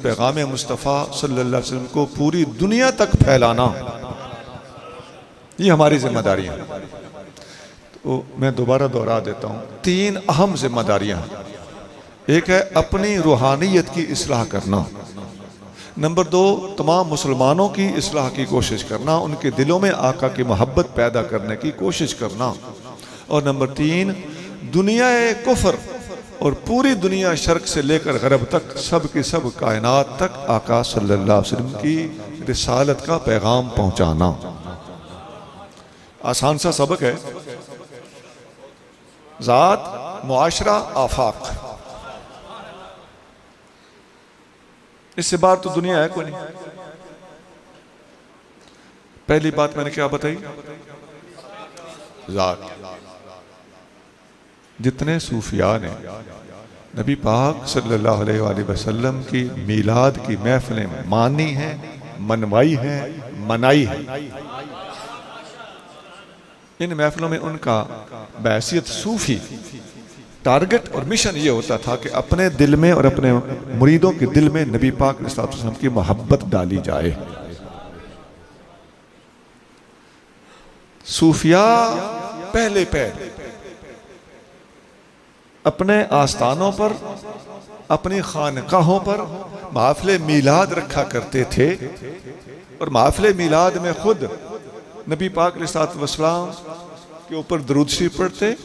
पैगाम मुस्तफ़ा सल्लल्लाहु अलैहि वसल्लम को पूरी दुनिया तक फैलाना, ये हमारी जिम्मेदारियाँ हैं। तो मैं दोबारा दोहरा देता हूँ, 3 अहम जिम्मेदारियाँ हैं। एक है अपनी रूहानियत की इस्लाह करना, नंबर 2 तमाम मुसलमानों की इस्लाह की कोशिश करना, उनके दिलों में आका की मोहब्बत पैदा करने की कोशिश करना, और नंबर 3 दुनिया कुफ्र और पूरी दुनिया शर्क से लेकर गरब तक सब की सब कायनात तक आका सल्लल्लाहु अलैहि वसल्लम की रिसालत का पैगाम पहुंचाना। आसान सा सबक है, ज़ात मुआशरा आफाक, इससे बाहर तो दुनिया है कोई नहीं। पहली बात मैंने क्या बताई, ज़ात। जितने सूफिया ने नबी पाक सल्लल्लाहु अलैहि वसल्लम की मीलाद की महफिलें मानी हैं, मनवाई हैं, मनाई है, इन महफिलों में उनका बैसियत सूफी टारगेट और मिशन ये होता था कि अपने दिल में और अपने मुरीदों के दिल में नबी पाक सल्लल्लाहु अलैहि वसल्लम की मोहब्बत डाली जाए। सूफिया पहले पैर अपने आस्थानों पर, अपनी खानकाहों पर महफिल मीलाद रखा करते थे, और महफिल मीलाद में खुद नबी पाक अलैहि वसल्लम के ऊपर दरूद शरीफ पढ़ते,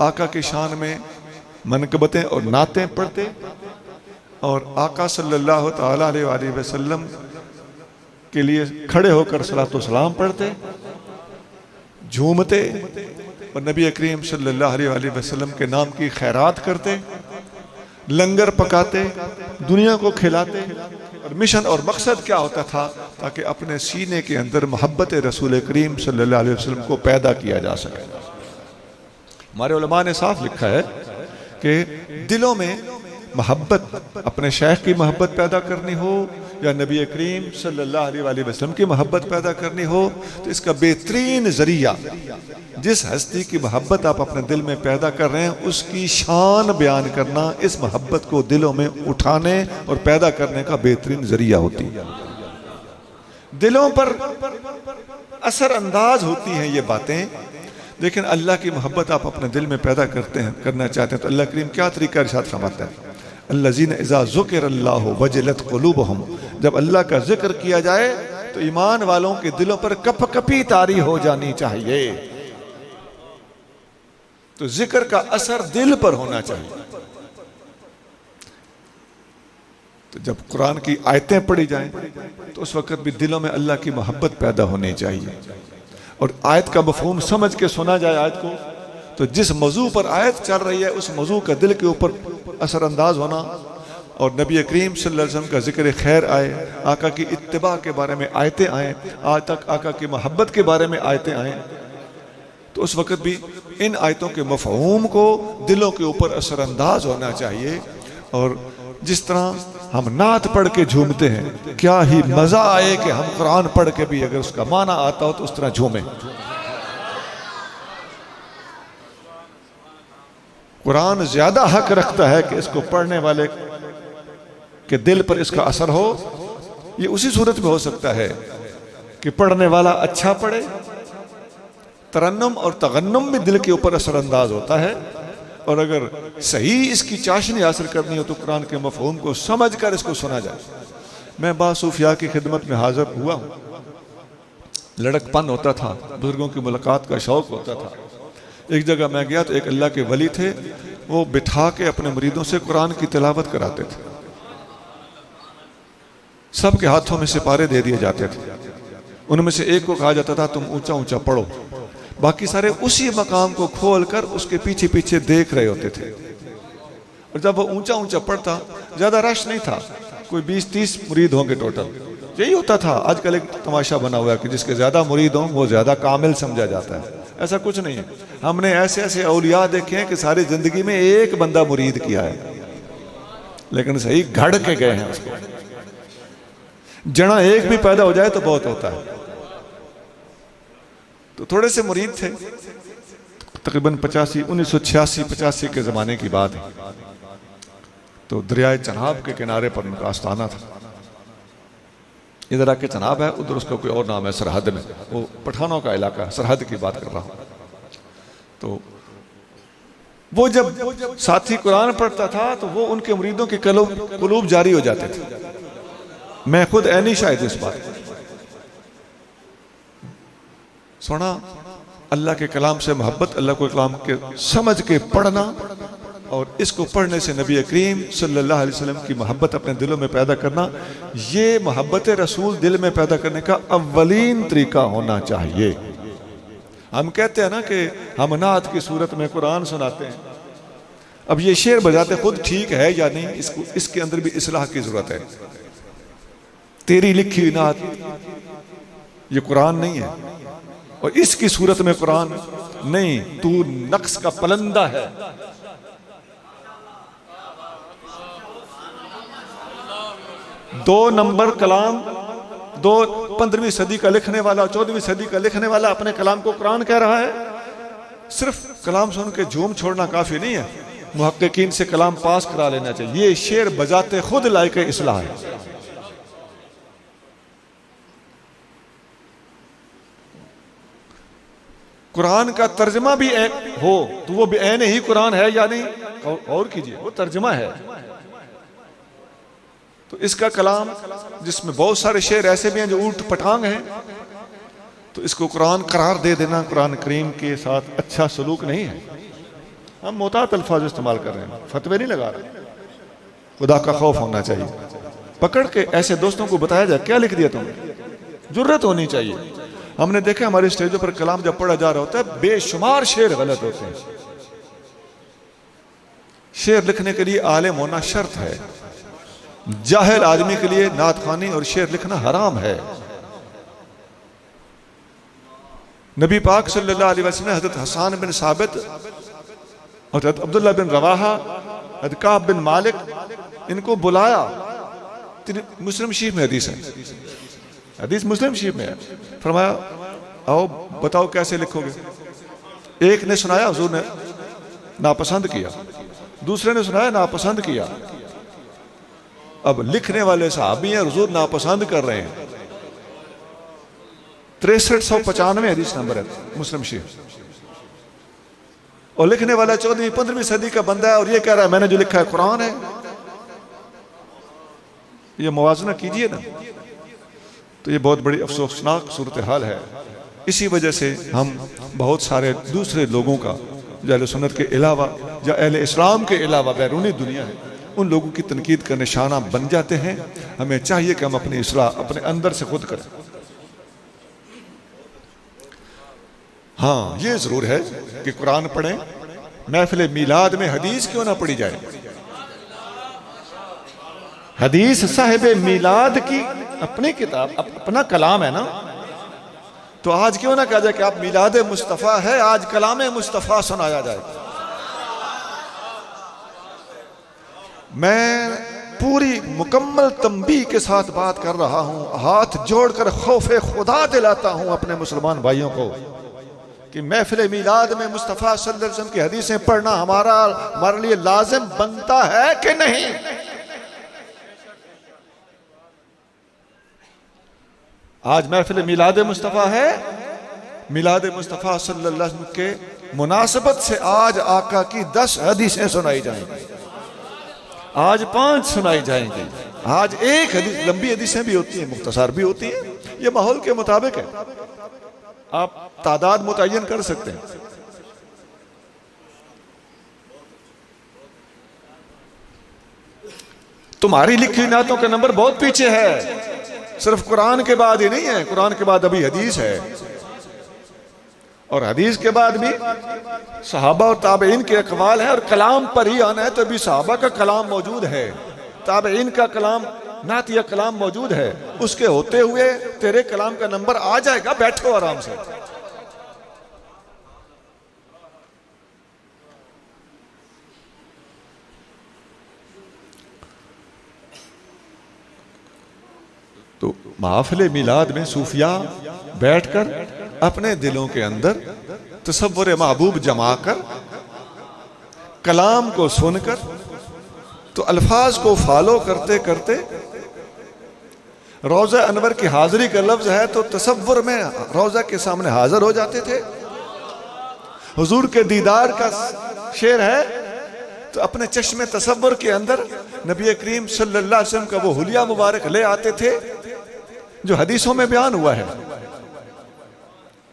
आका की शान में मनकबतें और नातें पढ़ते, और आका सल्लल्लाहु ताला अलैहि वसल्लम के लिए खड़े होकर सलातो सलाम पढ़ते, झूमते, और नबी करीम सल्लल्लाहु अलैहि वसल्लम के नाम की खैरात करते, लंगर पकाते, दुनिया को खिलाते। और मिशन और मकसद क्या होता था, ताकि अपने सीने के अंदर मोहब्बत रसूल करीम सल्लल्लाहु अलैहि वसल्लम को पैदा किया जा सके। हमारे उलमा ने साफ लिखा है कि दिलों में मोहब्बत, अपने शेख की मोहब्बत पैदा करनी हो या नबी करीम सल्लल्लाहु अलैहि वसल्लम की मोहब्बत पैदा करनी हो, तो इसका बेहतरीन जरिया, जिस हस्ती की मोहब्बत आप अपने दिल में पैदा कर रहे हैं उसकी शान बयान करना, इस मोहब्बत को दिलों में उठाने और पैदा करने का बेहतरीन जरिया होती है। दिलों पर असर अंदाज होती हैं ये बातें, लेकिन अल्लाह की मोहब्बत आप अपने दिल में पैदा करते हैं, करना चाहते हैं, तो अल्लाह करीम क्या तरीका इरशाद फरमाता है, अल्लज़ीना इज़ा ज़ुकिरल्लाहु वजलत क़ुलूबुहुम, जब अल्लाह का जिक्र किया जाए तो ईमान वालों के दिलों पर कपकपी तारी हो जानी चाहिए। तो जिक्र का असर दिल पर होना चाहिए। तो जब कुरान की आयतें पढ़ी जाएं तो उस वक्त भी दिलों में अल्लाह की मोहब्बत पैदा होनी चाहिए, और आयत का मफहूम समझ के सुना जाए आयत को। तो जिस मौजू पर आयत चल रही है उस मौजू का दिल के ऊपर असरअंदाज होना, और नबी करीम सल्लल्लाहु अलैहि वसल्लम का जिक्र खैर आए, आका की इत्तिबा के बारे में आयतें आएँ, आज तक आका की मोहब्बत के बारे में आयतें आएँ, तो उस वक़्त भी इन आयतों के मफहूम को दिलों के ऊपर असरअंदाज होना चाहिए। और जिस तरह हम नात पढ़ के झूमते हैं, क्या ही मज़ा आए कि हम कुरान पढ़ के भी अगर उसका माना आता हो तो उस तरह झूमें। कुरान ज़्यादा हक रखता है कि इसको पढ़ने वाले के दिल पर इसका असर हो। ये उसी सूरत में हो सकता है कि पढ़ने वाला अच्छा पढ़े, तरन्नुम और तगन्नुम भी दिल के ऊपर असरअंदाज होता है, और अगर सही इसकी चाशनी हासिल करनी हो तो कुरान के मफहूम को समझ कर इसको सुना जाए। मैं बासूफिया की खिदमत में हाजिर हुआ हूँ, लड़कपन होता था, बुजुर्गों की मुलाकात का शौक़ होता था। एक जगह मैं गया तो एक अल्लाह के वली थे, वो बिठा के अपने मुरीदों से कुरान की तिलावत कराते थे, सबके हाथों में सिपारे दे दिए जाते थे, उनमें से एक को कहा जाता था तुम ऊंचा ऊंचा पढ़ो, बाकी सारे उसी मकाम को खोल कर उसके पीछे पीछे देख रहे होते थे। और जब वो ऊंचा ऊंचा पढ़ता, ज़्यादा रश नहीं था, कोई 20-30 मुरीद होंगे टोटल, यही होता था। आजकल एक तमाशा बना हुआ है कि जिसके ज़्यादा मुरीद हों वो ज़्यादा कामिल समझा जाता है, ऐसा कुछ नहीं है। हमने ऐसे ऐसे औलिया देखे हैं कि सारी ज़िंदगी में एक बंदा मुरीद किया है, लेकिन सही घड़ के गए हैं उसको। जना एक भी पैदा हो जाए तो बहुत होता है। तो थोड़े से मुरीद थे, तकरीबन 1986-85 के ज़माने की बात है। तो दरियाए चनाब के किनारे पर उनका आस्थाना था। इधर आके चनाब है, उधर उसका कोई और नाम है सरहद में, वो पठानों का इलाका, सरहद की बात कर रहा हूँ। तो वो जब साथी कुरान पढ़ता था तो वो उनके मुरीदों के कुलूब जारी हो जाते थे। मैं खुद ऐनी शायद इस बात सुना। अल्लाह के कलाम से मोहब्बत, अल्लाह के कलाम के समझ के पढ़ना और इसको पढ़ने से नबी करीम सल्लल्लाहु अलैहि वसल्लम की मोहब्बत अपने दिलों में पैदा करना, ये मोहब्बत रसूल दिल में पैदा करने का अव्वलीन तरीका होना चाहिए। हम कहते हैं ना कि हम नात की सूरत में कुरान सुनाते हैं। अब ये शेर बजाते खुद ठीक है या नहीं, इसको इसके अंदर भी इस्लाह की जरूरत है। तेरी लिखी हुई नात ये कुरान नहीं है, और इसकी सूरत में कुरान नहीं, तू नक्स का पलंदा है। दो नंबर कलाम, 15वीं सदी का लिखने वाला, 14वीं सदी का लिखने वाला अपने कलाम को कुरान कह रहा है। सिर्फ कलाम सुन के झूम छोड़ना काफी नहीं है, मुहक्किकीन से कलाम पास करा लेना चाहिए। ये शेर बजाते खुद लायक इस्लाह है। कुरान का तर्जमा भी हो तो वो भी ऐन ही कुरान है या नहीं, और कीजिए, वो तर्जमा है। तो इसका कलाम जिसमें बहुत सारे शेर ऐसे भी हैं जो ऊट पटांग हैं, तो इसको कुरान करार दे देना कुरान करीम के साथ अच्छा सलूक नहीं है। हम मोहतात अल्फाज इस्तेमाल कर रहे हैं, फतवे नहीं लगा रहे। खुदा का खौफ होना चाहिए। पकड़ के ऐसे दोस्तों को बताया जाए क्या लिख दिया तुमने, जुर्रत होनी चाहिए। हमने देखा हमारे स्टेजों पर कलाम जब पढ़ा जा रहा होता है बेशुमार शेर गलत होते हैं। शेर लिखने के लिए आलिम होना शर्त है। जाहिल आदमी के लिए नात खानी और शेर लिखना हराम है। नबी पाक सल्लल्लाहु अलैहि वसल्लम ने हज़रत हसन बिन साबित और हज़रत अब्दुल्लाह बिन रवाहा, हज़रत काब बिन मालिक, इनको बुलाया। मुस्लिम शरीफ में हदीस है, हदीस मुस्लिम शरीफ में है। फरमाया आओ बताओ कैसे लिखोगे। एक ने सुनाया, हुजूर ने नापसंद किया, दूसरे ने सुनाया, नापसंद किया। अब लिखने वाले सहाबी हैं, हुजूर नापसंद कर रहे हैं। 6395 हदीस नंबर है मुस्लिम शरीफ, और लिखने वाला 14वीं 15वीं सदी का बंदा है और ये कह रहा है मैंने जो लिखा है कुरान है। ये मुवाजना कीजिए ना। तो ये बहुत बड़ी अफसोसनाक सूरत हाल है। इसी वजह से हम बहुत सारे दूसरे लोगों का, जो अहले सुन्नत के अलावा या अहले इस्लाम के अलावा बैरूनी दुनिया है, उन लोगों की तनकीद का निशाना बन जाते हैं। हमें चाहिए कि हम अपनी इस्लाह अपने अंदर से खुद करें। हाँ, ये जरूर है कि कुरान पढ़ें। महफिल मीलाद में हदीस क्यों ना पढ़ी जाए। हदीस साहिब मीलाद की अपनी किताब, अपना कलाम है ना। तो आज क्यों ना कहा जाए कि आप मीलाद मुस्तफ़ा है, आज कलाम मुस्तफ़ा सुनाया जाए। मैं पूरी मुकम्मल तंबीह के साथ बात कर रहा हूं, हाथ जोड़कर खौफे खुदा दिलाता हूं अपने मुसलमान भाइयों को कि महफिल मीलाद में मुस्तफ़ा सल्लल्लाहु अलैहि वसल्लम की हदीसें पढ़ना हमारे लिए लाजिम बनता है कि नहीं। आज महफिल मिलाद मुस्तफ़ा है। मिलाद मुस्तफ़ा सल्लल्लाहु अलैहि वसल्लम के मुनासबत से आज आका की 10 हदीसें सुनाई जाएंगी, आज 5 सुनाई जाएंगी। आज एक हदीस, लंबी हदीसें भी होती हैं, मुख्तसर भी होती हैं, ये माहौल के मुताबिक है। आप तादाद मुतय्यन कर सकते हैं। तुम्हारी लिखी नातों का नंबर बहुत पीछे है। सिर्फ कुरान के बाद ही नहीं है, कुरान के बाद अभी हदीस है, और हदीस के बाद भी सहाबा और ताबईन के अक़वाल हैं, और कलाम पर ही आना है तो अभी सहाबा का कलाम मौजूद है, ताबईन का कलाम, नातिया कलाम मौजूद है। उसके होते हुए तेरे कलाम का नंबर आ जाएगा। बैठो आराम से। तो महफिल मिलाद में सूफिया बैठकर अपने दिलों के अंदर तसव्वुर महबूब जमा कर, कलाम को सुनकर तो अल्फाज को फॉलो करते करते रोज़ा अनवर की हाजिरी का लफ्ज है तो तसव्वुर में रोज़ा के सामने हाजिर हो जाते थे। हुजूर के दीदार का शेर है तो अपने चश्मे तसव्वुर के अंदर नबी करीम सल्लल्लाहु अलैहि वसल्लम का वो हुलिया मुबारक ले आते थे जो हदीसों में बयान हुआ है।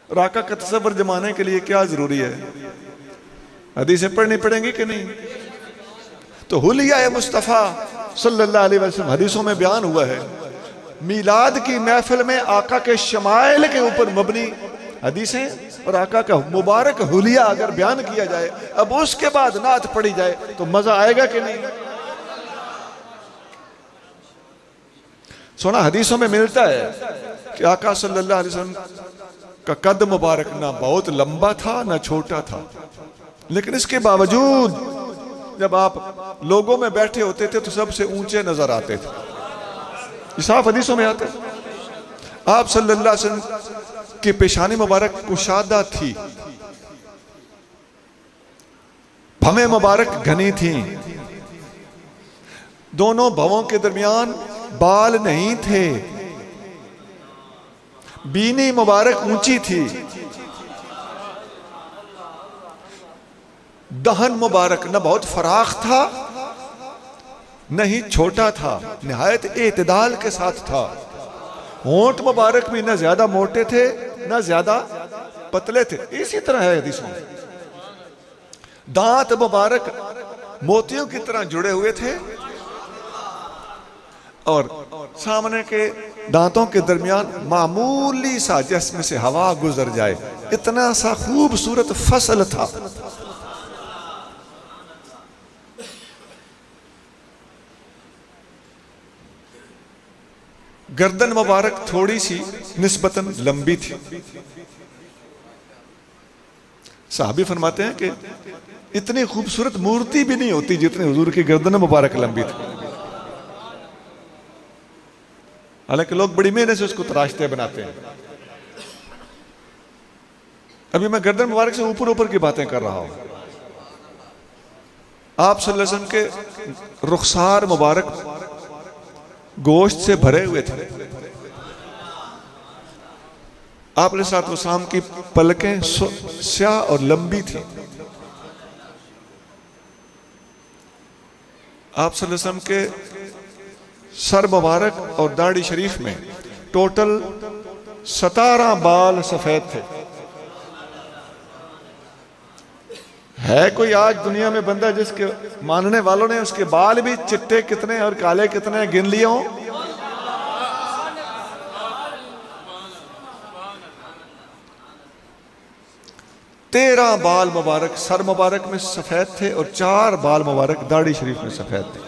और आका का तसव्वुर जमाने के लिए क्या जरूरी है, हदीसें पढ़नी पड़ेंगी कि नहीं। तो हुलिया मुस्तफ़ा सल्लल्लाहु अलैहि वसल्लम हदीसों में बयान हुआ है। मीलाद की महफिल में आका के शमाइल के ऊपर मबनी हदीसें और आका का मुबारक हुलिया अगर बयान किया जाए, अब उसके बाद नात पढ़ी जाए तो मजा आएगा कि नहीं। सुना हदीसों में मिलता है कि आका सल्लल्लाहु अलैहि वसल्लम का कद मुबारक ना बहुत लंबा था ना छोटा था, लेकिन इसके बावजूद जब आप लोगों में बैठे होते थे तो सबसे ऊंचे नजर आते थे। साफ हदीसों में आता है। आप सल्लल्लाहु अलैहि वसल्लम की पेशानी मुबारक कुशादा थी, भवें मुबारक घनी थी, दोनों भवों के दरमियान बाल नहीं थे, बीनी मुबारक ऊंची थी, दहन मुबारक न बहुत फराख था नहीं छोटा था, निहायत एतदाल के साथ था। होंठ मुबारक भी न ज्यादा मोटे थे न ज्यादा पतले थे, इसी तरह है हदीसों में। दांत मुबारक मोतियों की तरह जुड़े हुए थे और सामने के दांतों के दरमियान मामूली सा जिसमें से हवा गुजर जाए इतना सा खूबसूरत फसल था। गर्दन मुबारक थोड़ी सी निस्बतन लंबी थी। साहबी फरमाते हैं कि इतनी खूबसूरत मूर्ति भी नहीं होती जितनी हुजूर की गर्दन मुबारक लंबी थी। हालांकि लोग बड़ी मेहनत से उसको तराशते बनाते हैं। अभी मैं गर्दन मुबारक से ऊपर ऊपर की बातें कर रहा हूं। आप सल्लल्लाहु अलैहि वसल्लम के रुखसार मुबारक गोश्त से भरे हुए थे। आप अलैहिस्सलाम की पलकें स्याह और लंबी थी। आप सल्लल्लाहु अलैहि वसल्लम के सर मुबारक और दाढ़ी शरीफ में टोटल 17 बाल सफेद थे। है कोई आज दुनिया में बंदा जिसके मानने वालों ने उसके बाल भी चिट्टे कितने और काले कितने गिन लिए हों? तेरह बाल मुबारक सर मुबारक में सफेद थे और 4 बाल मुबारक दाढ़ी शरीफ में सफेद थे।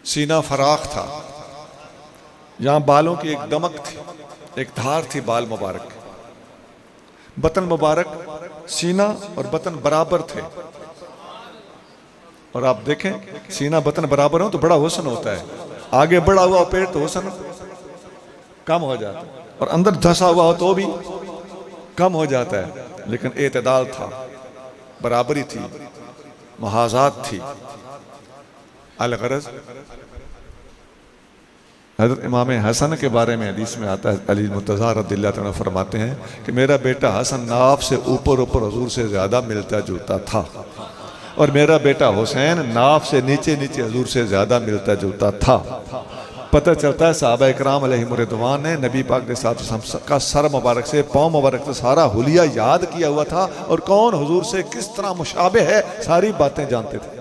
सीना फराख था, यहां बालों की एक दमक थी, एक धार थी बाल मुबारक। बतन मुबारक सीना और बतन बराबर थे। और आप देखें सीना बतन बराबर हो तो बड़ा हुस्न होता है, आगे बढ़ा हुआ पेट तो हुस्न कम हो जाता है, और अंदर धंसा हुआ हो तो भी कम हो जाता है। लेकिन एतदाल था, बराबरी थी, मुहाजात थी। अलगरज हज़रत इमाम हसन के बारे में हदीस में आता है, अली मुर्तज़ा रज़ियल्लाहु अन्हु फरमाते हैं कि मेरा बेटा हसन नाफ से ऊपर ऊपर हुजूर से ज़्यादा मिलता जुलता था, और मेरा बेटा हुसैन नाफ से नीचे नीचे हुजूर से ज़्यादा मिलता जुलता था। पता चलता है सहाबा इकराम अलैहिम रिदवान ने नबी पाक के साथ का सर मुबारक से पाँव मुबारक से सारा हुलिया याद किया हुआ था, और कौन हुजूर से किस तरह मुशाबे है सारी बातें जानते थे।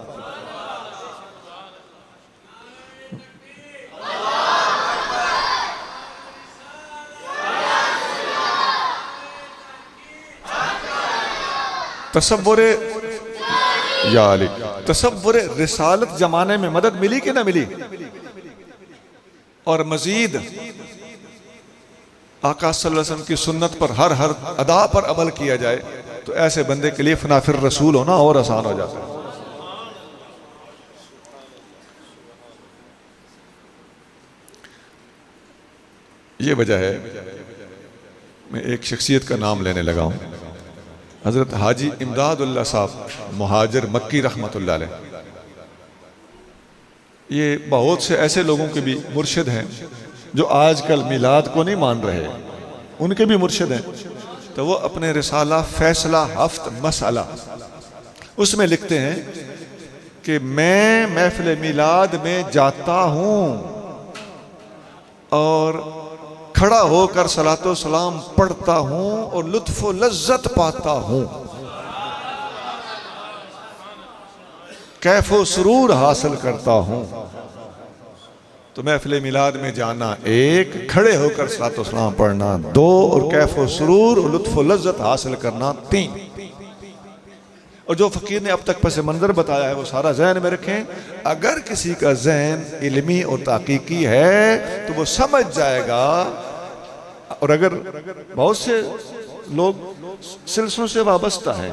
तसव्वुरे या अली, तसव्वुरे रिसालत जमाने में मदद मिली कि ना मिली? और मजीद आका सल्लल्लाहु अलैहि वसल्लम की सुन्नत पर हर अदा पर अमल किया जाए तो ऐसे बंदे के लिए फनाफिर रसूल होना और आसान हो जाता है। ये वजह है मैं एक शख्सियत का नाम लेने लगा हूं। हज़रत हाजी इमदादुल्लाह साहब मुहाजिर मक्की रहमतुल्लाह अलैह, ये बहुत से ऐसे लोगों के भी मुर्शिद हैं जो आजकल मिलाद को नहीं मान रहे, उनके भी मुर्शिद हैं। तो वो अपने रिसाला फैसला हफ्त मसला उसमें लिखते हैं कि मैं महफिल मिलाद में जाता हूँ और खड़ा होकर सलातो सलाम पढ़ता हूँ और लुत्फ व लज्जत पाता हूँ, कैफो सुरूर हासिल करता हूँ। तो महफिल मिलाद में जाना एक, खड़े होकर सलातो सलाम पढ़ना दो, और कैफो सुरूर और लुत्फ व लज्जत हासिल करना तीन। और जो फ़कीर ने अब तक पस मंज़र बताया है वो सारा जहन में रखें। अगर किसी का जहन इल्मी और ताक़ीकी है तो वो समझ जाएगा। और अगर बहुत से लोग सिलसिलों से वाबस्ता है,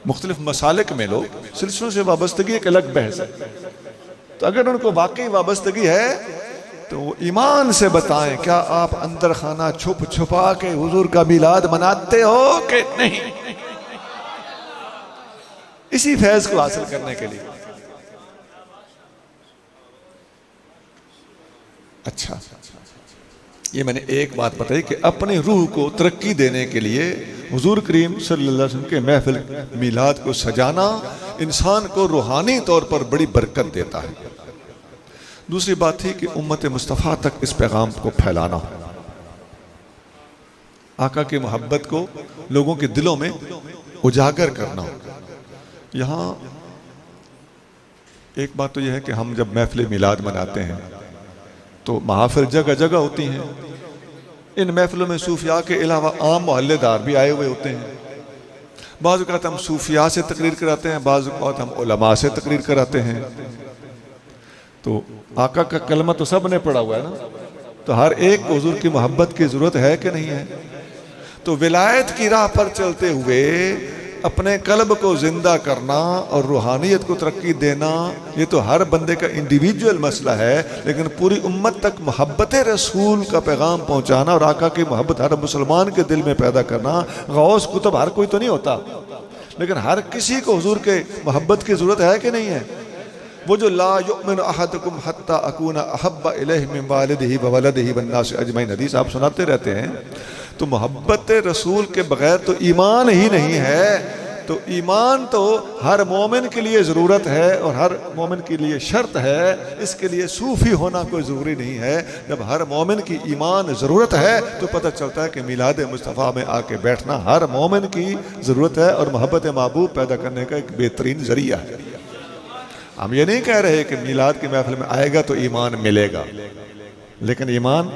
मुख्तलिफ मसालिक में लोग सिलसिलों से वाबस्तगी एक अलग बहस है, तो अगर उनको वाकई वाबस्तगी है तो वो ईमान से बताएं, क्या आप अंदर खाना छुप छुपा के हुजूर का मिलाद मनाते हो कि नहीं? इसी फैज को हासिल करने के लिए। अच्छा, ये मैंने एक बात बताई कि अपनी रूह को तरक्की देने के लिए हुजूर करीम सल्लल्लाहु अलैहि वसल्लम के महफिल मिलाद को सजाना इंसान को रूहानी तौर पर बड़ी बरकत देता है। दूसरी बात थी कि उम्मत मुस्तफ़ा तक इस पैगाम को फैलाना, आका की मोहब्बत को लोगों के दिलों में उजागर करना। यहाँ एक बात तो यह है कि हम जब महफिल मिलाद मनाते हैं तो महफिल जगह जगह होती हैं। इन महफिलों में सूफिया के अलावा आम मोहल्लेदार भी आए हुए होते हैं। बाज़ औक़ात हम सूफिया से तकरीर कराते हैं, बाज़ औक़ात हम उलमा से तकरीर कराते हैं। तो आका का कलमा तो सब ने पढ़ा हुआ है ना, तो हर एक को हुजूर की मोहब्बत की ज़रूरत है कि नहीं है? तो विलायत की राह पर चलते हुए अपने कल्ब को जिंदा करना और रूहानियत को तरक्की देना, ये तो हर बंदे का इंडिविजुअल मसला है, लेकिन पूरी उम्मत तक मोहब्बत रसूल का पैगाम पहुंचाना और आका की मोहब्बत हर मुसलमान के दिल में पैदा करना। गौस कुतुब हर कोई तो नहीं होता, लेकिन हर किसी को हुजूर के मोहब्बत की ज़रूरत है कि नहीं है? वो जो ला युमिनु अहदुकुम हत्ता अकूना अहब्बा इलैहि मिन वालिदिही व वलदिही वन्नासि अजमईन हदीस आप सुनाते रहते हैं। तो मोहब्बत रसूल के बगैर तो ईमान ही नहीं है। तो ईमान तो हर मोमिन के लिए ज़रूरत है और हर मोमिन के लिए शर्त है, इसके लिए सूफ़ी होना कोई ज़रूरी नहीं है। जब हर मोमिन की ईमान ज़रूरत है तो पता चलता है कि मिलाद मुस्तफ़ा में आके बैठना हर मोमिन की ज़रूरत है और मोहब्बत महबूब पैदा करने का एक बेहतरीन ज़रिया है। हम ये नहीं कह रहे कि मिलाद की महफिल में आएगा तो ईमान मिलेगा, लेकिन ईमान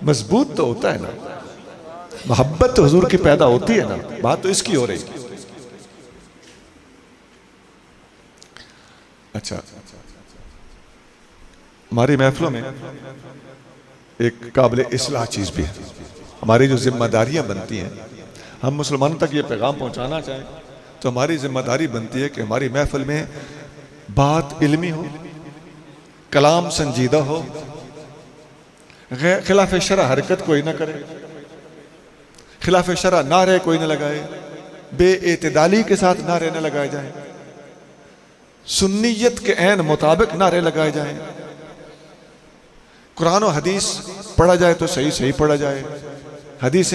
मजबूत तो होता है ना, मोहब्बत तो हुजूर की पैदा होती है ना। बात तो इसकी हो रही। अच्छा, हमारी महफिलों में एक काबिल इस्लाह चीज़ भी है। हमारी जो जिम्मेदारियां बनती हैं, हम मुसलमानों तक ये पैगाम पहुंचाना चाहें तो हमारी जिम्मेदारी बनती है कि हमारी महफिल में बात इल्मी हो, कलाम संजीदा हो, खिलाफ शरअ हरकत कोई ना करे, खिलाफ शरअ नारे कोई न लगाए, बेएतदाली के साथ नारे न लगाए जाएं, सुन्नियत के ऐन मुताबिक नारे लगाए जाएं, कुरान और हदीस पढ़ा जाए तो सही सही पढ़ा जाए, हदीस